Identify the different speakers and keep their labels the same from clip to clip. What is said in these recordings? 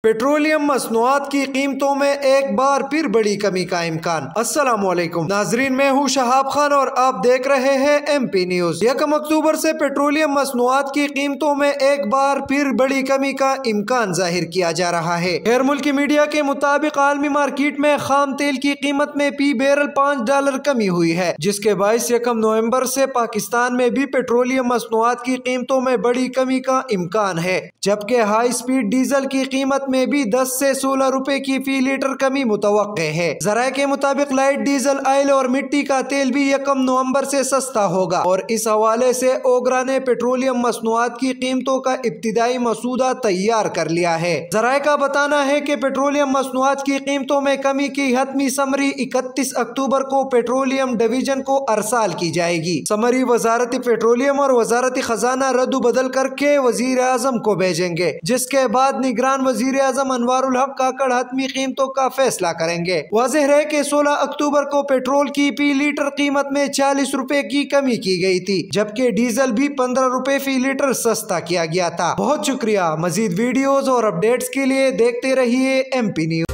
Speaker 1: Petroleum मसनूआत की कीमतों में एक बार फिर बड़ी कमी का इम्कान। अस्सलामुअलैकुम नाजरीन, मैं हूँ शहाब खान और आप देख रहे हैं MP न्यूज। 1 अक्टूबर से पेट्रोलियम मसनूआत की कीमतों में एक बार फिर बड़ी कमी का इम्कान जाहिर किया जा रहा है। गैर मुल्की मीडिया के मुताबिक आलमी मार्केट में खाम तेल की कीमत में फी बैरल $5 कमी हुई है, जिसके बायस 1 नवंबर से पाकिस्तान में भी पेट्रोलियम मसनूआत की कीमतों में बड़ी कमी का इम्कान है, जबकि हाई स्पीड डीजल की कीमत में भी 10 से 16 रुपए की फी लीटर कमी मुतवक्के है। जराये के मुताबिक लाइट डीजल, ऑयल और मिट्टी का तेल भी 1 नवंबर से सस्ता होगा और इस हवाले से ओगरा ने पेट्रोलियम मसनूआत की कीमतों का इब्तिदाई मसूदा तैयार कर लिया है। जराये का बताना है कि पेट्रोलियम मसनूआत की कीमतों में कमी की हतमी समरी 31 अक्टूबर को पेट्रोलियम डिवीजन को अरसाल की जाएगी। समरी वजारत पेट्रोलियम और वजारत खजाना रद्द बदल करके वजीर आजम को भेजेंगे, जिसके बाद निगरान वजीर आजम अनवारुल हक काकड़ हतमी कीमतों का फैसला करेंगे। वाज़ेह है कि 16 अक्टूबर को पेट्रोल की फी लीटर कीमत में 40 रुपए की कमी की गई थी, जबकि डीजल भी 15 रुपए फी लीटर सस्ता किया गया था। बहुत शुक्रिया। मजीद वीडियोस और अपडेट्स के लिए देखते रहिए MP न्यूज।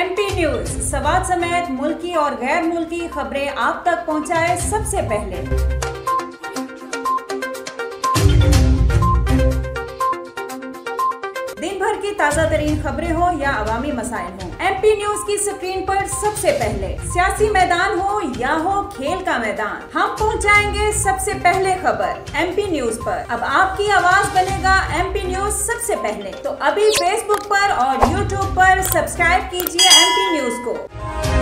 Speaker 2: MP न्यूज सवाल समेत मुल्की और गैर मुल्की खबरें आप तक पहुँचाए सबसे पहले। दिन भर की ताज़ा तरीन खबरें हो या अवामी मसाइल हो, MP न्यूज की स्क्रीन पर सबसे पहले। सियासी मैदान हो या हो खेल का मैदान, हम पहुंचाएंगे सबसे पहले खबर MP न्यूज पर। अब आपकी आवाज बनेगा MP न्यूज सबसे पहले। तो अभी Facebook पर और YouTube पर सब्सक्राइब कीजिए MP न्यूज को।